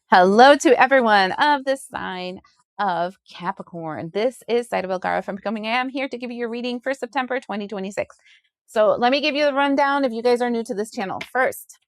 Hello to everyone of the sign of Capricorn. This is Zaida Velgara from Becoming I Am, here to give you your reading for September 2026. So let me give you the rundown if you guys are new to this channel. First,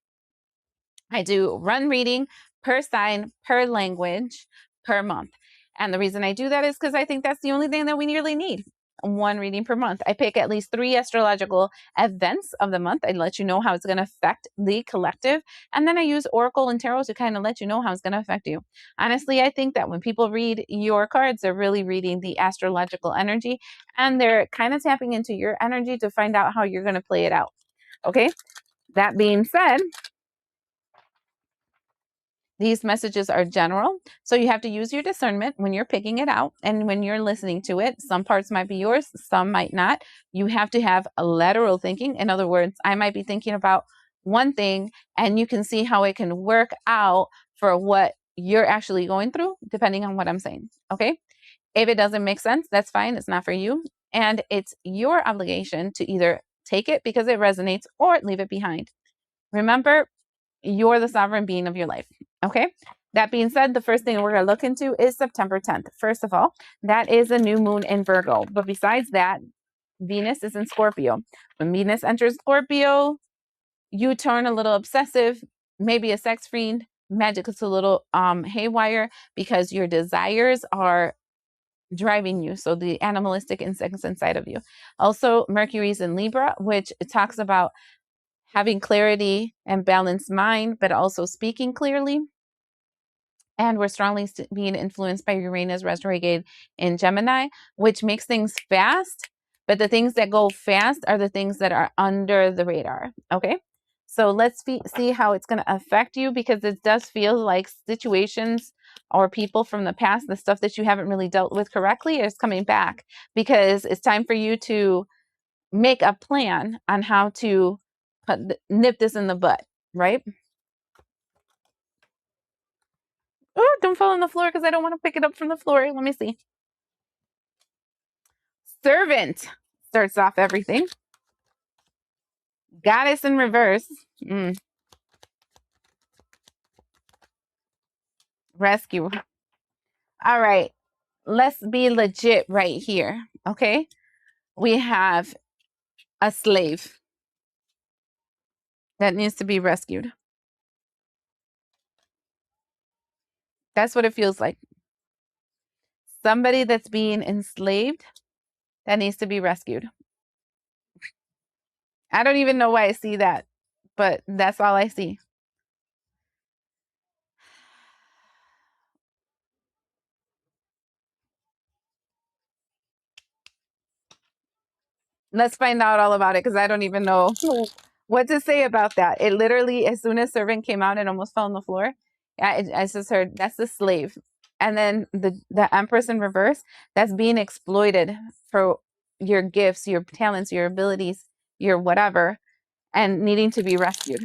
I do one reading per sign, per language, per month. And the reason I do that is because I think that's the only thing that we really need. One reading per month. I pick at least 3 astrological events of the month. I let you know how it's going to affect the collective. And then I use Oracle and Tarot to kind of let you know how it's going to affect you. Honestly, I think that when people read your cards, they're really reading the astrological energy and they're kind of tapping into your energy to find out how you're going to play it out. Okay. That being said, these messages are general, so you have to use your discernment when you're picking it out and when you're listening to it. Some parts might be yours, some might not. You have to have a lateral thinking. In other words, I might be thinking about one thing and you can see how it can work out for what you're actually going through, depending on what I'm saying. Okay. If it doesn't make sense, that's fine. It's not for you. And it's your obligation to either take it because it resonates or leave it behind. Remember, you're the sovereign being of your life. Okay. That being said, the first thing we're going to look into is September 10th. First of all, that is a new moon in Virgo. But besides that, Venus is in Scorpio. When Venus enters Scorpio, you turn a little obsessive, maybe a sex fiend. Magic is a little haywire because your desires are driving you. So the animalistic instincts inside of you. Also, Mercury's in Libra, which talks about having clarity and balanced mind, but also speaking clearly. And we're strongly being influenced by Uranus retrograde in Gemini, which makes things fast. But the things that go fast are the things that are under the radar. Okay. So let's see how it's going to affect you, because it does feel like situations or people from the past, the stuff that you haven't really dealt with correctly, is coming back, because it's time for you to make a plan on how to nip this in the butt, right? Oh, don't fall on the floor because I don't want to pick it up from the floor. Let me see. Servant starts off everything. Goddess in reverse. Rescue. All right. Let's be legit right here. Okay. We have a slave that needs to be rescued. That's what it feels like. Somebody that's being enslaved that needs to be rescued. I don't even know why I see that, but that's all I see. Let's find out all about it, because I don't even know what to say about that. It literally, as soon as servant came out, it almost fell on the floor. I just heard that's the slave. And then the empress in reverse, that's being exploited for your gifts, your talents, your abilities, your whatever, and needing to be rescued.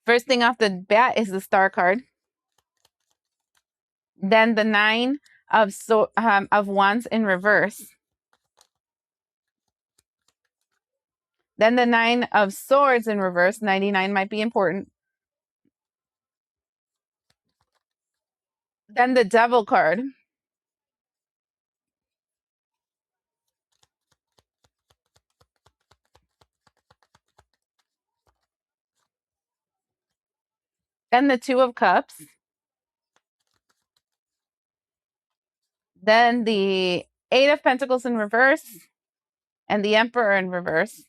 First thing off the bat is the star card. Then the 9 of wands in reverse. Then the 9 of swords in reverse. 99 might be important. Then the devil card. Then the 2 of cups. Then the 8 of pentacles in reverse. And the emperor in reverse.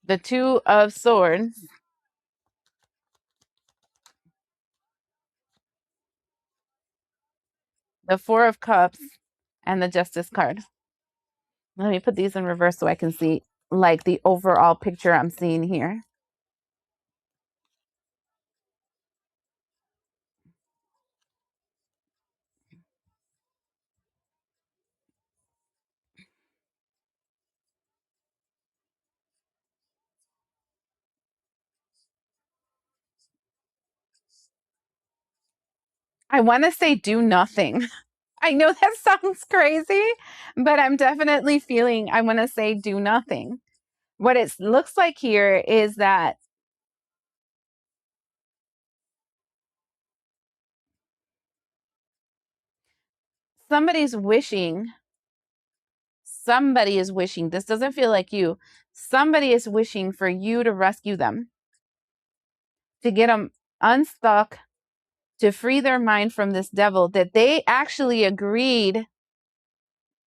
The 2 of swords. The 4 of cups. And the justice card. Let me put these in reverse so I can see like the overall picture I'm seeing here. I want to say do nothing. I know that sounds crazy, but I'm definitely feeling I want to say do nothing. What it looks like here is that somebody's wishing, somebody is wishing, this doesn't feel like you, somebody is wishing for you to rescue them, to get them unstuck, to free their mind from this devil that they actually agreed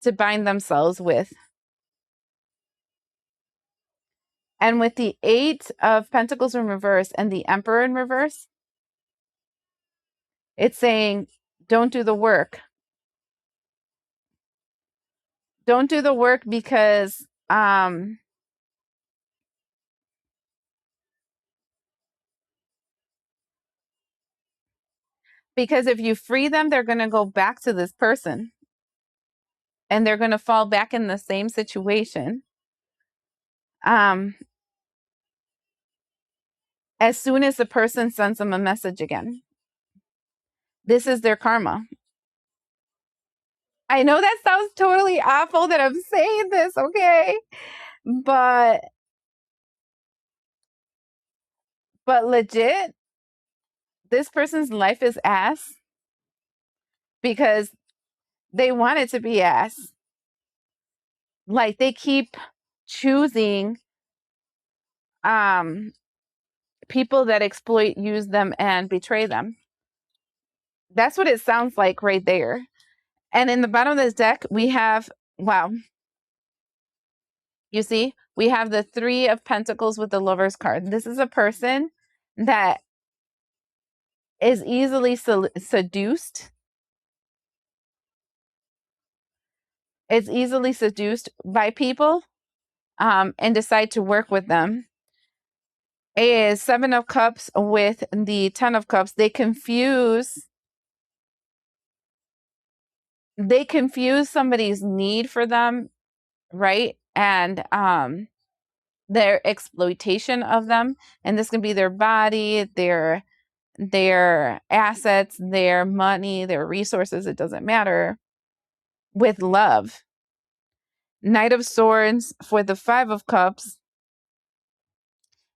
to bind themselves with. And with the 8 of Pentacles in reverse and the Emperor in reverse, it's saying, don't do the work. Don't do the work because if you free them, they're going to go back to this person and they're going to fall back in the same situation. As soon as the person sends them a message again, this is their karma. I know that sounds totally awful that I'm saying this, okay? But legit, this person's life is ass because they want it to be ass. Like they keep choosing people that exploit, use them, and betray them. That's what it sounds like right there. And in the bottom of this deck, we have, wow, you see, we have the 3 of Pentacles with the Lover's card. This is a person that is easily seduced. It's easily seduced by people and decide to work with them. Is 7 of Cups with the 10 of Cups. They confuse somebody's need for them, right? And their exploitation of them. And this can be their body, their assets, their money, their resources, it doesn't matter, with love. Knight of Swords for the 5 of Cups.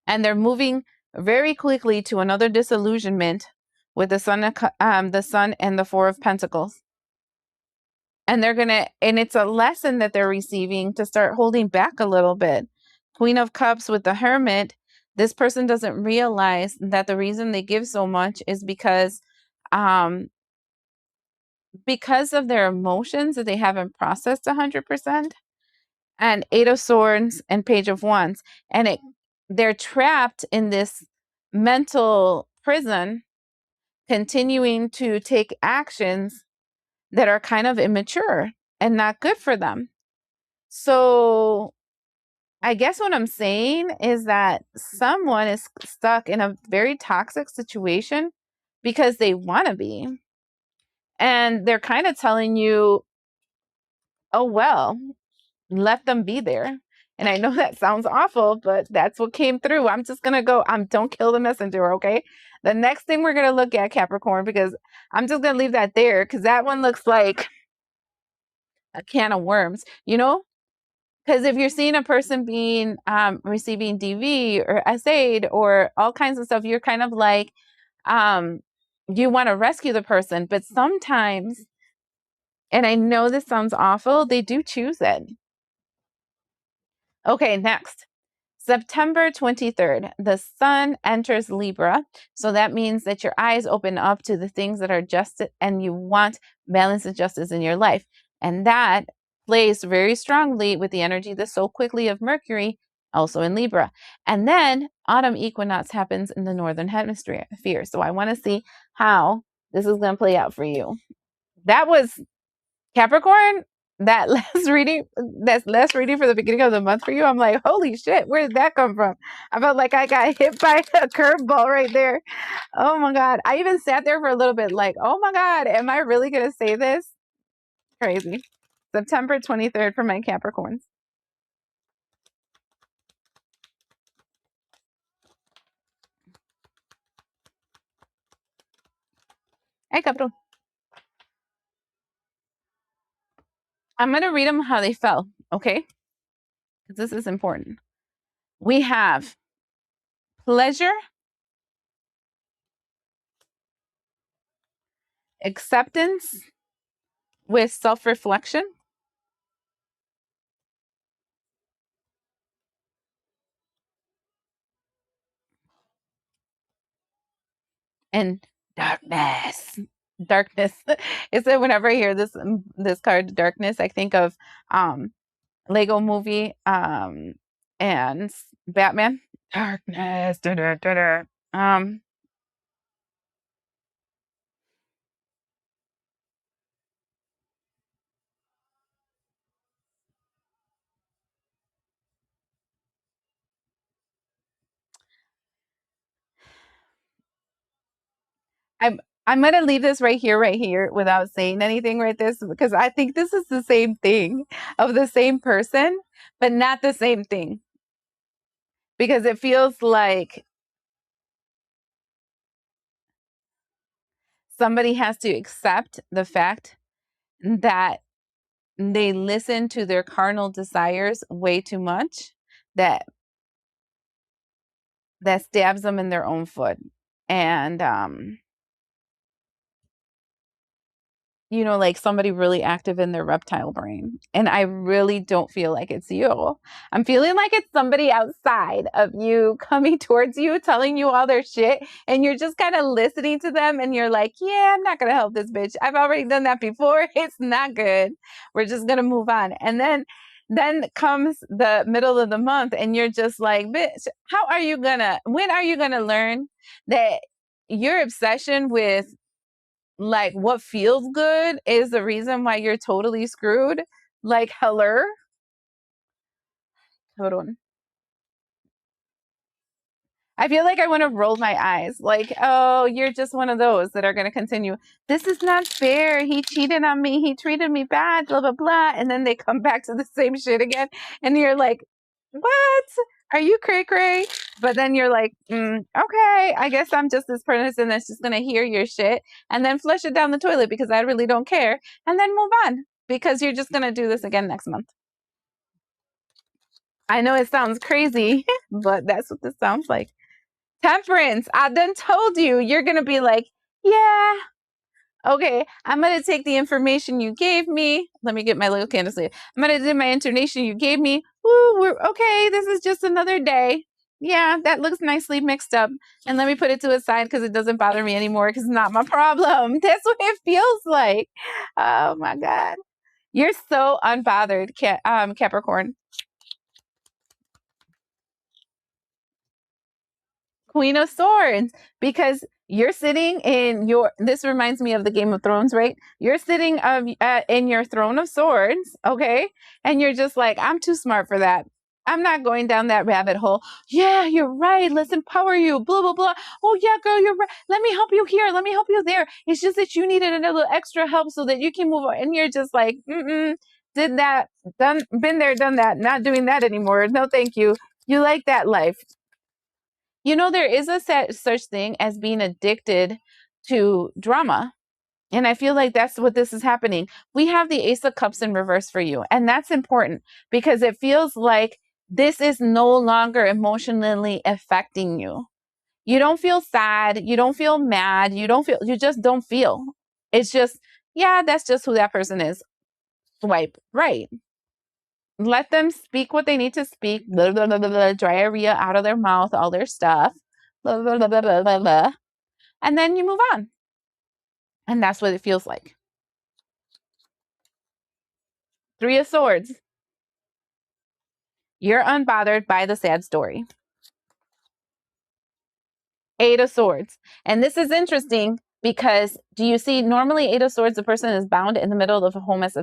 And they're moving very quickly to another disillusionment with the Sun and the 4 of Pentacles. And it's a lesson that they're receiving to start holding back a little bit. Queen of Cups with the Hermit. This person doesn't realize that the reason they give so much is because of their emotions that they haven't processed 100%. And 8 of Swords and Page of Wands. And they're trapped in this mental prison, continuing to take actions that are kind of immature and not good for them. So I guess what I'm saying is that someone is stuck in a very toxic situation because they want to be. And they're kind of telling you, oh, well, let them be there. And I know that sounds awful, but that's what came through. I'm just going to go, don't kill the messenger, okay? The next thing we're going to look at, Capricorn, because I'm just going to leave that there because that one looks like a can of worms, you know? Because if you're seeing a person being receiving DV or SA'd or all kinds of stuff, you're kind of like, you want to rescue the person. But sometimes, and I know this sounds awful, they do choose it. Okay, next. September 23rd, the sun enters Libra. So that means that your eyes open up to the things that are just and you want balance and justice in your life. And that plays very strongly with the energy the so quickly of Mercury, also in Libra. And then autumn equinox happens in the northern hemisphere. So I want to see how this is going to play out for you. That was Capricorn. That's last reading for the beginning of the month for you. I'm like, holy shit, where did that come from? I felt like I got hit by a curveball right there. Oh my God. I even sat there for a little bit like, oh my God, am I really going to say this? Crazy. September 23rd for my Capricorns. Hey, Capricorn. I'm going to read them how they fell, okay? Because this is important. We have pleasure, acceptance with self-reflection, and darkness. Darkness. Is it whenever I hear this card, darkness, I think of Lego movie and Batman. Darkness. Da, da, da, da. I'm gonna leave this right here, without saying anything right this, because I think this is the same thing of the same person, but not the same thing. Because it feels like somebody has to accept the fact that they listen to their carnal desires way too much, that stabs them in their own foot. And you know, like somebody really active in their reptile brain. And I really don't feel like it's you. I'm feeling like it's somebody outside of you coming towards you, telling you all their shit. And you're just kind of listening to them. And you're like, yeah, I'm not going to help this bitch. I've already done that before. It's not good. We're just going to move on. And then comes the middle of the month and you're just like, bitch, when are you going to learn that your obsession with like what feels good is the reason why you're totally screwed? Like, hello? Hold on. I feel like I want to roll my eyes. Like, oh, you're just one of those that are going to continue. This is not fair. He cheated on me. He treated me bad, blah, blah, blah. And then they come back to the same shit again. And you're like, what? Are you cray cray? But then you're like, okay, I guess I'm just this person that's just going to hear your shit and then flush it down the toilet because I really don't care. And then move on because you're just going to do this again next month. I know it sounds crazy, but that's what this sounds like. Temperance, I done told you, you're going to be like, yeah, okay, I'm going to take the information you gave me. Let me get my little candle sleeve. I'm going to do my intonation you gave me. Ooh, we're okay. This is just another day. Yeah, that looks nicely mixed up. And let me put it to a side because it doesn't bother me anymore because it's not my problem. That's what it feels like. Oh my God. You're so unbothered, Capricorn. Queen of Swords, because you're sitting in this reminds me of the Game of Thrones, right? You're sitting in your throne of swords, okay? And you're just like, I'm too smart for that. I'm not going down that rabbit hole. Yeah, you're right. Let's empower you. Blah, blah, blah. Oh, yeah, girl, you're right. Let me help you here. Let me help you there. It's just that you needed a little extra help so that you can move on. And you're just like, did that, been there, done that. Not doing that anymore. No, thank you. You like that life. You know, there is a such thing as being addicted to drama. And I feel like that's what this is happening. We have the Ace of Cups in reverse for you. And that's important because it feels like this is no longer emotionally affecting you. You don't feel sad. You don't feel mad. You just don't feel. It's just, yeah, that's just who that person is. Swipe right. Let them speak what they need to speak. Blah, blah, blah, blah, blah, diarrhea out of their mouth, all their stuff. Blah, blah, blah, blah, blah, blah, blah. And then you move on. And that's what it feels like. Three of Swords. You're unbothered by the sad story. Eight of Swords. And this is interesting because do you see normally Eight of Swords, the person is bound in the middle of a whole mess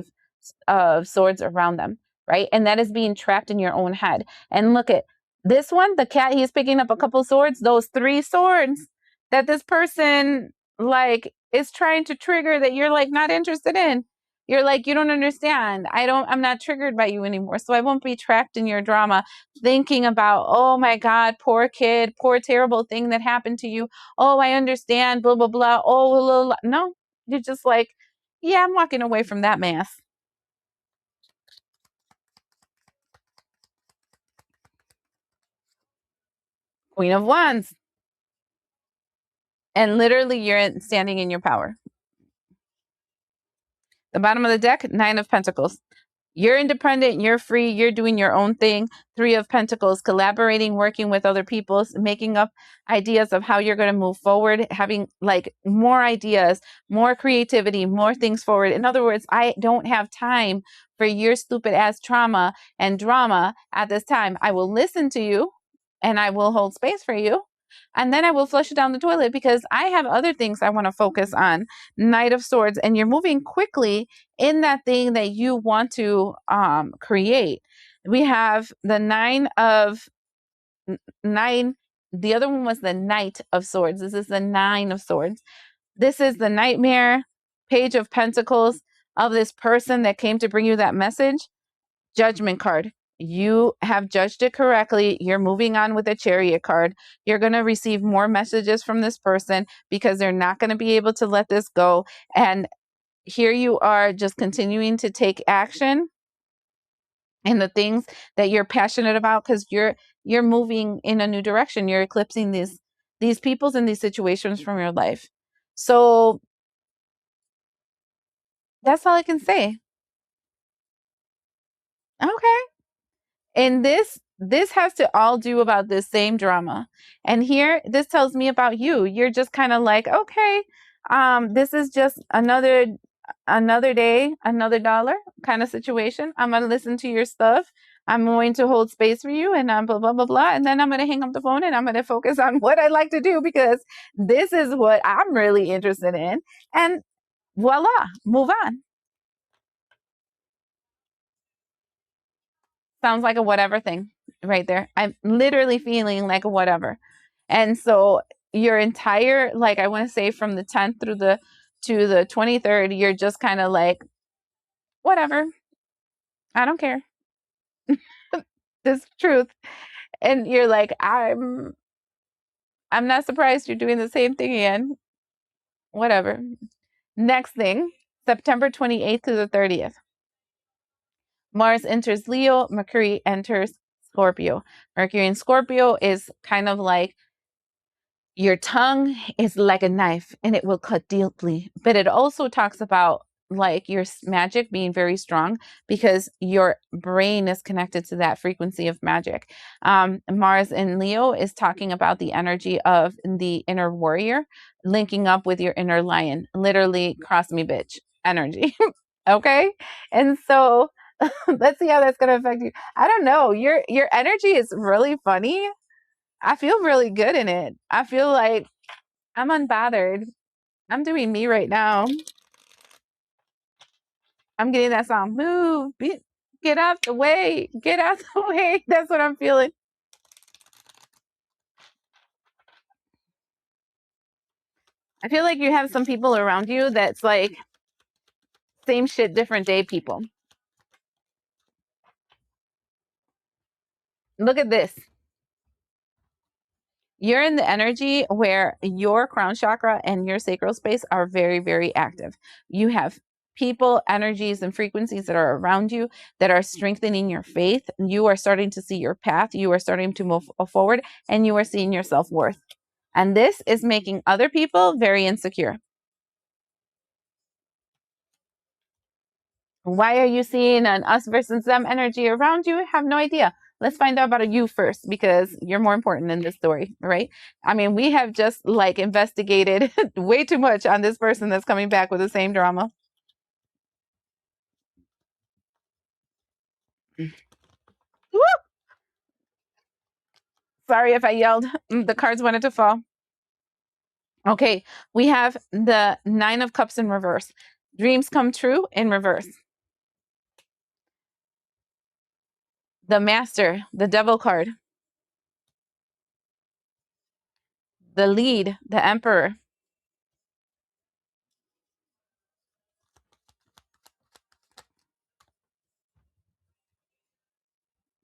of swords around them, right? And that is being trapped in your own head. And look at this one, the cat, he's picking up a couple swords, those three swords that this person like is trying to trigger that you're like not interested in. You're like, you don't understand. I'm not triggered by you anymore. So I won't be trapped in your drama thinking about, oh my God, poor kid, poor terrible thing that happened to you. Oh, I understand, blah, blah, blah. Oh, blah, blah. No, you're just like, yeah, I'm walking away from that mess. Queen of Wands. And literally, you're standing in your power. The bottom of the deck, Nine of Pentacles. You're independent, you're free, you're doing your own thing. Three of Pentacles, collaborating, working with other people, making up ideas of how you're going to move forward, having like more ideas, more creativity, more things forward. In other words, I don't have time for your stupid ass trauma and drama at this time. I will listen to you and I will hold space for you. And then I will flush it down the toilet because I have other things I want to focus on. Knight of Swords, and you're moving quickly in that thing that you want to create. We have the nine. The other one was the Knight of Swords. This is the Nine of Swords. This is the nightmare, Page of Pentacles of this person that came to bring you that message. Judgment card. You have judged it correctly. You're moving on with the Chariot card. You're going to receive more messages from this person because they're not going to be able to let this go. And here you are just continuing to take action in the things that you're passionate about because you're moving in a new direction. You're eclipsing these peoples and these situations from your life. So that's all I can say. Okay. And this has to all do about this same drama. And here this tells me about you. You're just kind of like, okay, this is just another day, another dollar kind of situation. I'm going to listen to your stuff. I'm going to hold space for you and blah, blah, blah, blah. And then I'm going to hang up the phone and I'm going to focus on what I like to do because this is what I'm really interested in. And voila, move on. Sounds like a whatever thing right there. I'm literally feeling like a whatever. And so your entire, like I want to say from the 10th through the to the 23rd, you're just kind of like, whatever. I don't care. This truth. And you're like, I'm not surprised you're doing the same thing again. Whatever. Next thing, September 28th to the 30th. Mars enters Leo, Mercury enters Scorpio. Mercury in Scorpio is kind of like your tongue is like a knife and it will cut deeply. But it also talks about like your magic being very strong because your brain is connected to that frequency of magic. Mars in Leo is talking about the energy of the inner warrior linking up with your inner lion, literally cross me bitch energy. Okay. And so let's see how that's going to affect you. I don't know. Your energy is really funny. I feel really good in it. I feel like I'm unbothered. I'm doing me right now. I'm getting that song. Move, get out the way, get out the way. That's what I'm feeling. I feel like you have some people around you that's like same shit, different day people. Look at this. You're in the energy where your crown chakra and your sacral space are very, very active. You have people, energies, and frequencies that are around you that are strengthening your faith. You are starting to see your path. You are starting to move forward and you are seeing your self-worth. And this is making other people very insecure. Why are you seeing an us versus them energy around you? I have no idea. Let's find out about you first because you're more important in this story, right? I mean, we have just like investigated way too much on this person that's coming back with the same drama. Woo! Sorry if I yelled. The cards wanted to fall. Okay, we have the Nine of Cups in reverse. Dreams come true in reverse. The Master, the Devil card. The Lead, the Emperor.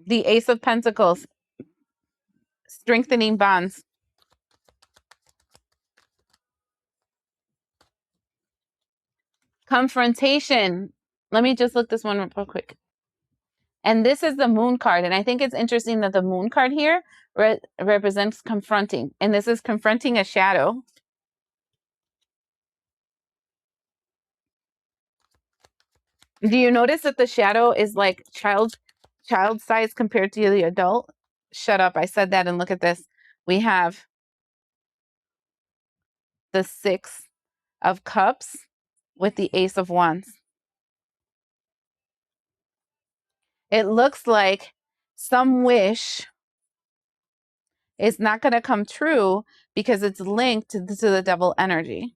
The Ace of Pentacles, strengthening bonds. Confrontation. Let me just look this one up real quick. And this is the Moon card. And I think it's interesting that the Moon card here represents confronting. And this is confronting a shadow. Do you notice that the shadow is like child size compared to the adult? Shut up. I said that, and look at this. We have the Six of Cups with the Ace of Wands. It looks like some wish is not going to come true because it's linked to the devil energy.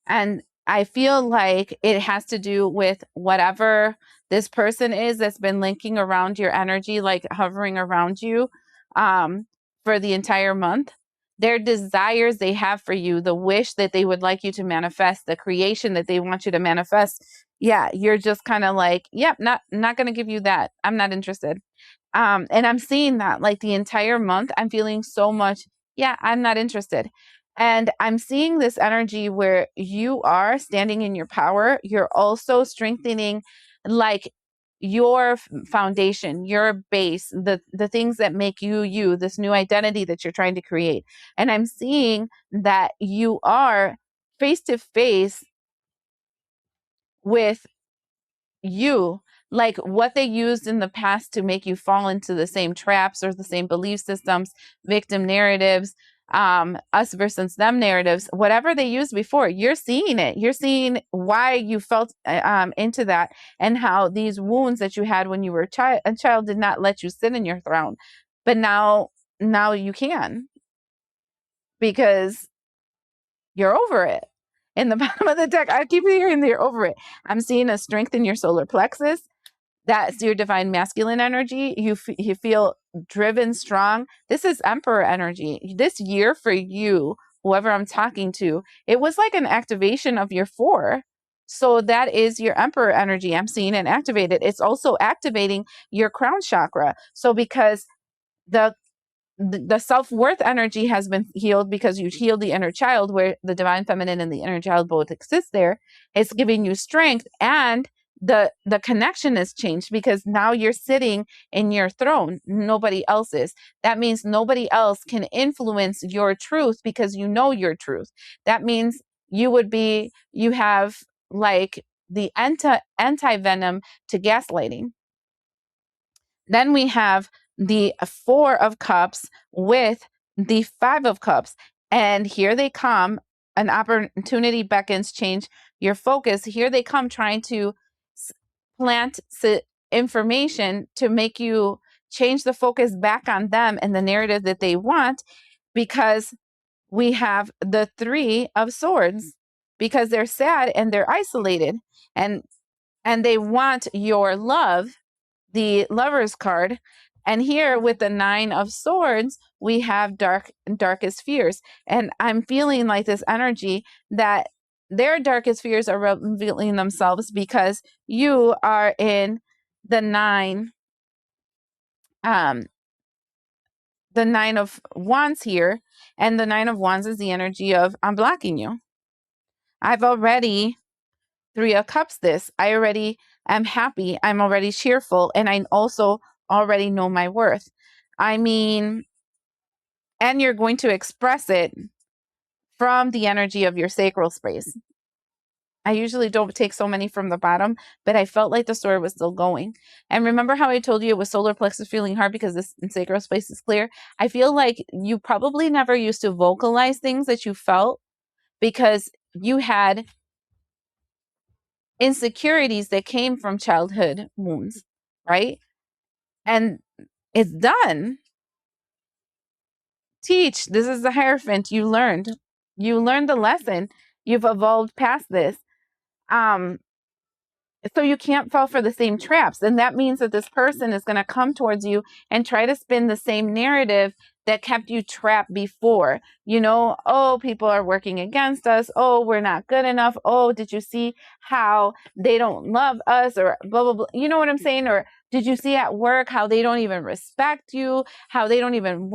And I feel like it has to do with whatever this person is that's been linking around your energy, like hovering around you for the entire month. Their desires they have for you, the wish that they would like you to manifest, the creation that they want you to manifest. Yeah, you're just kind of like, yep, not going to give you that. I'm not interested. And I'm seeing that like the entire month, I'm feeling so much, yeah, I'm not interested. And I'm seeing this energy where you are standing in your power. You're also strengthening like your foundation, your base, the things that make you, you, this new identity that you're trying to create. And I'm seeing that you are face to face with you, like what they used in the past to make you fall into the same traps or the same belief systems, victim narratives, us versus them narratives, whatever they used before. You're seeing it. You're seeing why you felt into that, and how these wounds that you had when you were a child did not let you sit in your throne. But now you can, because you're over it. In the bottom of the deck, I keep hearing that you're over it. I'm seeing a strength in your solar plexus. That's your divine masculine energy. You feel driven, strong. This is Emperor energy. This year for you, whoever I'm talking to, it was like an activation of your 4. So that is your Emperor energy. I'm seeing it activated. It's also activating your crown chakra. So because the self-worth energy has been healed, because you healed the inner child, where the divine feminine and the inner child both exist there. It's giving you strength, and the connection has changed because now you're sitting in your throne. Nobody else is. That means nobody else can influence your truth because you know your truth. That means you have like the anti-venom to gaslighting. Then we have the 4 of Cups with the 5 of Cups. And here they come. An opportunity beckons, change your focus. Here they come, trying to plant information to make you change the focus back on them and the narrative that they want, because we have the 3 of Swords, because they're sad and they're isolated, and they want your love, the Lover's card. And here with the 9 of Swords, we have darkest fears. And I'm feeling like this energy that their darkest fears are revealing themselves because you are in the 9 the 9 of Wands here. And the 9 of Wands is the energy of, I'm blocking you. I've already 3 of Cups this. I already am happy. I'm already cheerful. And I also already know my worth. I mean, and you're going to express it from the energy of your sacral space. I usually don't take so many from the bottom, but I felt like the story was still going. And remember how I told you it was solar plexus feeling hard because this sacral space is clear? I feel like you probably never used to vocalize things that you felt because you had insecurities that came from childhood wounds, right? And it's done. Teach. This is the Hierophant. You learned the lesson. You've evolved past this. So you can't fall for the same traps. And that means that this person is going to come towards you and try to spin the same narrative that kept you trapped before. You know, oh, people are working against us. Oh, we're not good enough. Oh, did you see how they don't love us, or blah, blah, blah. You know what I'm saying? Or did you see at work how they don't even respect you, how they don't even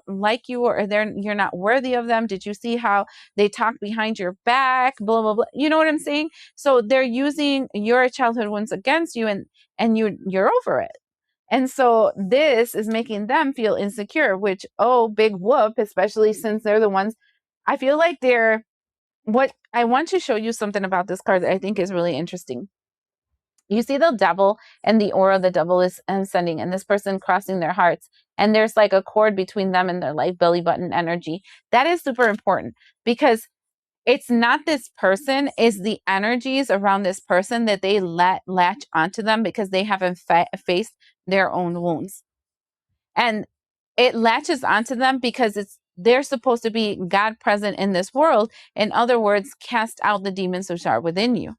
like you, or you're not worthy of them? Did you see how they talk behind your back, blah, blah, blah. You know what I'm saying? So they're using your childhood wounds against you, and you're over it. And so this is making them feel insecure, which, oh, big whoop, especially since they're the ones. I feel like what I want to show you something about this card that I think is really interesting. You see the devil and the aura the devil is sending, and this person crossing their hearts. And there's like a cord between them and their like belly button energy. That is super important, because it's not this person, it's the energies around this person that they latch onto them because they haven't faced their own wounds. And it latches onto them because they're supposed to be God present in this world. In other words, cast out the demons which are within you.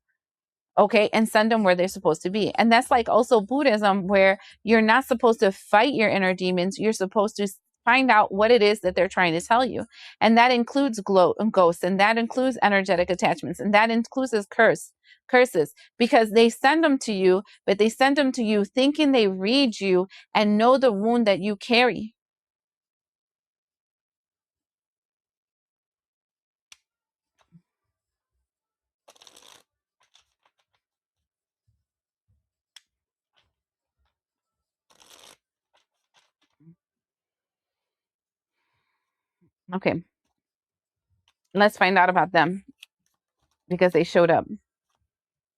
Okay, and send them where they're supposed to be. And that's like also Buddhism, where you're not supposed to fight your inner demons. You're supposed to find out what it is that they're trying to tell you. And that includes ghosts, and that includes energetic attachments, and that includes curses, because they send them to you, but they send them to you thinking they read you and know the wound that you carry. Okay, let's find out about them, because they showed up.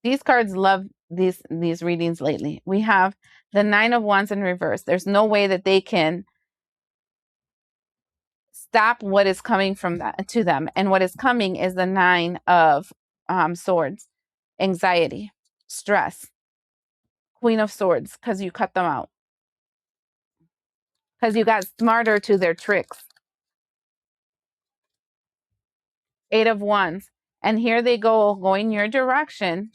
These cards love these readings lately. We have the Nine of Wands in reverse. There's no way that they can stop what is coming from that to them. And what is coming is the Nine of Swords, anxiety, stress, Queen of Swords, because you cut them out, because you got smarter to their tricks. Eight of Wands. And here they go, going your direction,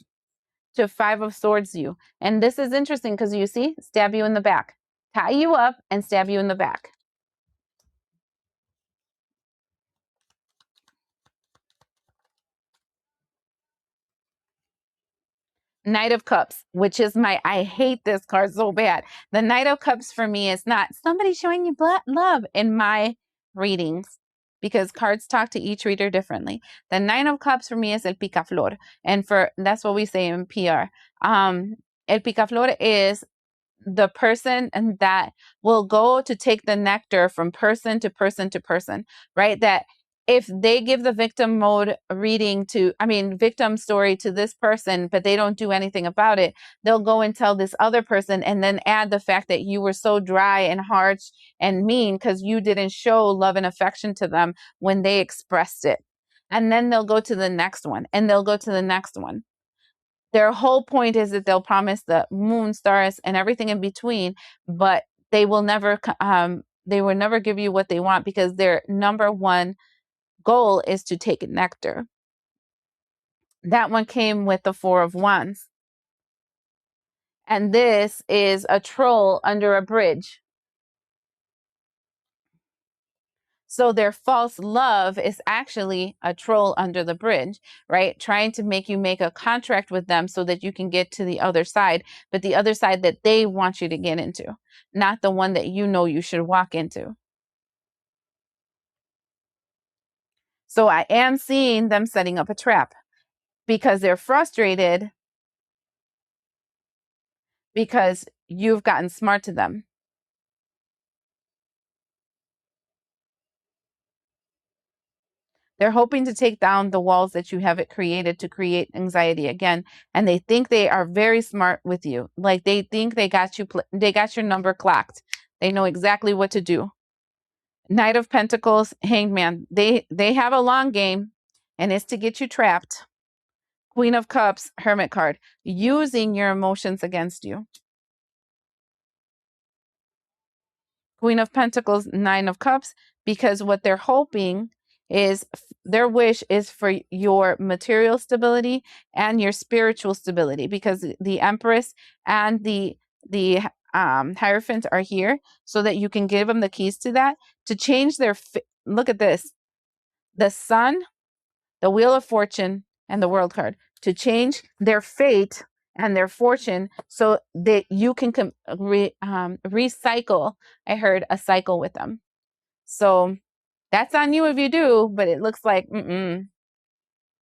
to Five of Swords you. And this is interesting because you see, stab you in the back, tie you up and stab you in the back. Knight of Cups, which is I hate this card so bad. The Knight of Cups for me is not somebody showing you love in my readings, because cards talk to each reader differently. The Nine of Cups for me is el picaflor. And that's what we say in PR. El picaflor is the person and that will go to take the nectar from person to person to person, right? That if they give the victim mode reading victim story to this person, but they don't do anything about it, they'll go and tell this other person and then add the fact that you were so dry and harsh and mean because you didn't show love and affection to them when they expressed it. And then they'll go to the next one, and they'll go to the next one. Their whole point is that they'll promise the moon, stars, and everything in between, but they will never give you what they want, because their number one goal is to take nectar. That one came with the Four of Wands. And this is a troll under a bridge. So their false love is actually a troll under the bridge, right? Trying to make you make a contract with them so that you can get to the other side, but the other side that they want you to get into, not the one that you know you should walk into. So I am seeing them setting up a trap, because they're frustrated because you've gotten smart to them. They're hoping to take down the walls that you have created to create anxiety again. And they think they are very smart with you. Like they think they got your number clocked. They know exactly what to do. Knight of Pentacles, Hanged Man. They have a long game, and it's to get you trapped. Queen of Cups, Hermit card, using your emotions against you. Queen of Pentacles, Nine of Cups, because what they're hoping is, their wish is for your material stability and your spiritual stability, because the Empress and the Hierophants are here so that you can give them the keys to that, to change their, look at this, the Sun, the Wheel of Fortune, and the World card, to change their fate and their fortune so that you can recycle, I heard, a cycle with them. So that's on you if you do, but it looks like,